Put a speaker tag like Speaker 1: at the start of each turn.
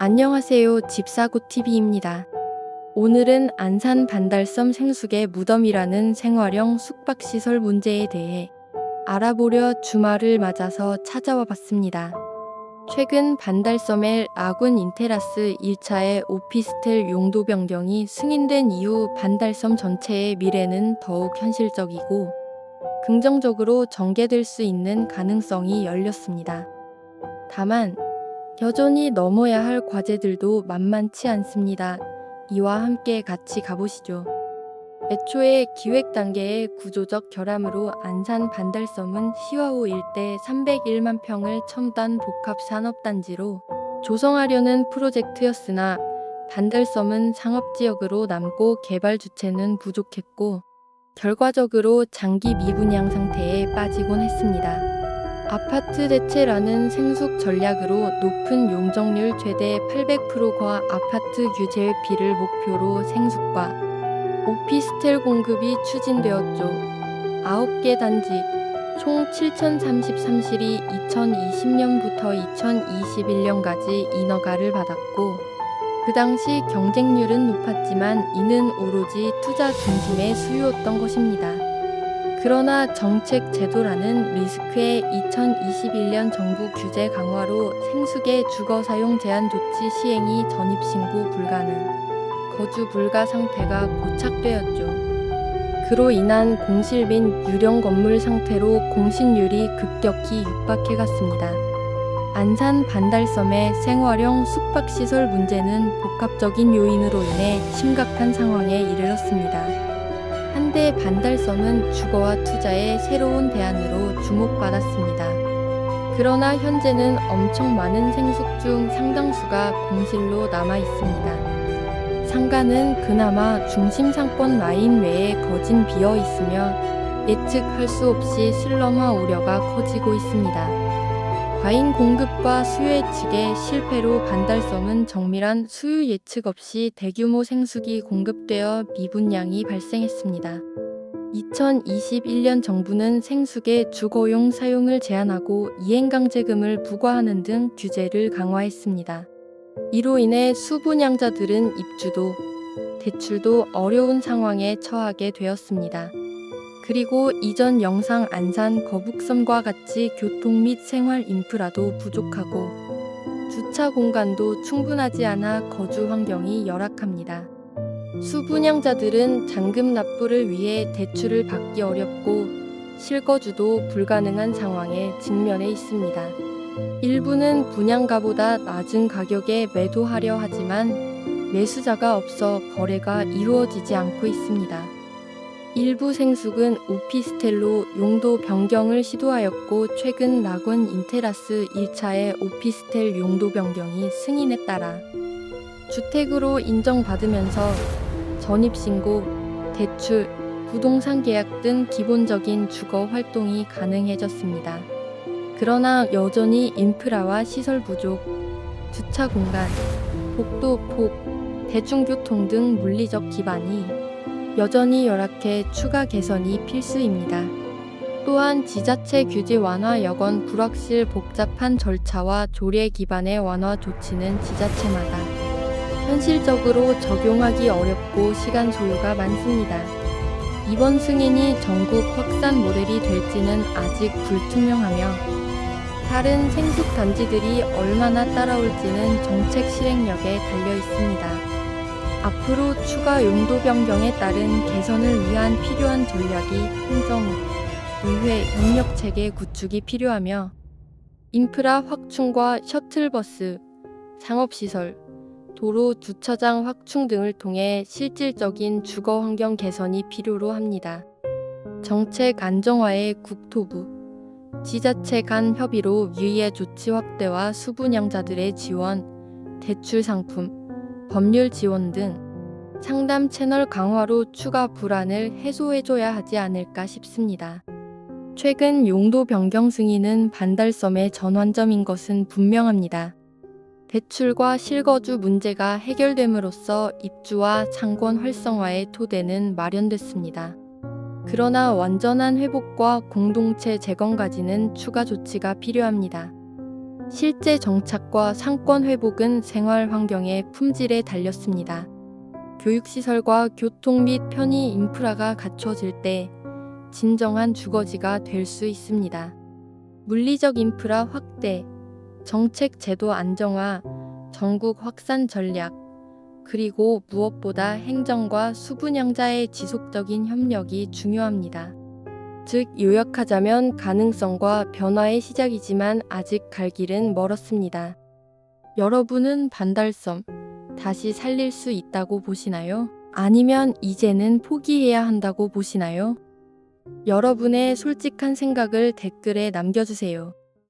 Speaker 1: 안녕하세요. 집사고TV입니다. 오늘은 안산 반달섬 생숙의 무덤이라는 생활형 숙박시설 문제에 대해 알아보려 주말을 맞아서 찾아와 봤습니다. 최근 반달섬의 라군 인테라스 1차의 오피스텔 용도 변경이 승인된 이후 반달섬 전체의 미래는 더욱 현실적이고 긍정적으로 전개될 수 있는 가능성이 열렸습니다. 다만 여전히 넘어야 할 과제들도 만만치 않습니다. 이와 함께 같이 가보시죠. 애초에 기획 단계의 구조적 결함으로 안산 반달섬은 시화호 일대 301만 평을 첨단 복합 산업단지로 조성하려는 프로젝트였으나 반달섬은 상업지역으로 남고 개발 주체는 부족했고 결과적으로 장기 미분양 상태에 빠지곤 했습니다. 아파트 대체라는 생숙 전략으로 높은 용적률 최대 800%과 아파트 규제 회피를 목표로 생숙과 오피스텔 공급이 추진되었죠. 9개 단지, 총 7,033실이 2020년부터 2021년까지 인허가를 받았고 그 당시 경쟁률은 높았지만 이는 오로지 투자 중심의 수요였던 것입니다. 그러나 정책 제도라는 리스크의 2021년 정부 규제 강화로 생숙의 주거 사용 제한 조치 시행이 전입신고 불가능, 거주 불가 상태가 고착되었죠. 그로 인한 공실 및 유령 건물 상태로 공실률이 급격히 육박해갔습니다. 안산 반달섬의 생활형 숙박시설 문제는 복합적인 요인으로 인해 심각한 상황에 이르렀습니다. 한때 반달섬은 주거와 투자의 새로운 대안으로 주목받았습니다. 그러나 현재는 엄청 많은 생숙 중 상당수가 공실로 남아 있습니다. 상가는 그나마 중심 상권 라인 외에 거진 비어 있으며 예측할 수 없이 슬럼화 우려가 커지고 있습니다. 과잉 공급과 수요 예측의 실패로 반달섬은 정밀한 수요 예측 없이 대규모 생숙이 공급되어 미분양이 발생했습니다. 2021년 정부는 생숙의 주거용 사용을 제한하고 이행강제금을 부과하는 등 규제를 강화했습니다. 이로 인해 수분양자들은 입주도, 대출도 어려운 상황에 처하게 되었습니다. 그리고 이전 영상 안산 거북섬과 같이 교통 및 생활 인프라도 부족하고 주차 공간도 충분하지 않아 거주 환경이 열악합니다. 수분양자들은 잔금 납부를 위해 대출을 받기 어렵고 실거주도 불가능한 상황에 직면해 있습니다. 일부는 분양가보다 낮은 가격에 매도하려 하지만 매수자가 없어 거래가 이루어지지 않고 있습니다. 일부 생숙은 오피스텔로 용도 변경을 시도하였고 최근 라군 인테라스 1차의 오피스텔 용도 변경이 승인에 따라 주택으로 인정받으면서 전입신고, 대출, 부동산 계약 등 기본적인 주거 활동이 가능해졌습니다. 그러나 여전히 인프라와 시설 부족, 주차 공간, 복도 폭, 대중교통 등 물리적 기반이 여전히 열악해 추가 개선이 필수입니다. 또한 지자체 규제 완화 여건 불확실 복잡한 절차와 조례 기반의 완화 조치는 지자체마다 현실적으로 적용하기 어렵고 시간 소요가 많습니다. 이번 승인이 전국 확산 모델이 될지는 아직 불투명하며 다른 생숙 단지들이 얼마나 따라올지는 정책 실행력에 달려 있습니다. 앞으로 추가 용도 변경에 따른 개선을 위한 필요한 전략이 행정, 의회 인력체계 구축이 필요하며 인프라 확충과 셔틀버스, 상업시설, 도로 주차장 확충 등을 통해 실질적인 주거 환경 개선이 필요로 합니다. 정책 안정화의 국토부, 지자체 간 협의로 유예 조치 확대와 수분양자들의 지원, 대출 상품, 법률 지원 등 상담 채널 강화로 추가 불안을 해소해줘야 하지 않을까 싶습니다. 최근 용도 변경 승인은 반달섬의 전환점인 것은 분명합니다. 대출과 실거주 문제가 해결됨으로써 입주와 상권 활성화의 토대는 마련됐습니다. 그러나 완전한 회복과 공동체 재건까지는 추가 조치가 필요합니다. 실제 정착과 상권 회복은 생활 환경의 품질에 달렸습니다. 교육시설과 교통 및 편의 인프라가 갖춰질 때 진정한 주거지가 될 수 있습니다. 물리적 인프라 확대, 정책 제도 안정화, 전국 확산 전략, 그리고 무엇보다 행정과 수분양자의 지속적인 협력이 중요합니다. 즉, 요약하자면 가능성과 변화의 시작이지만 아직 갈 길은 멀었습니다. 여러분은 반달섬 다시 살릴 수 있다고 보시나요? 아니면 이제는 포기해야 한다고 보시나요? 여러분의 솔직한 생각을 댓글에 남겨주세요.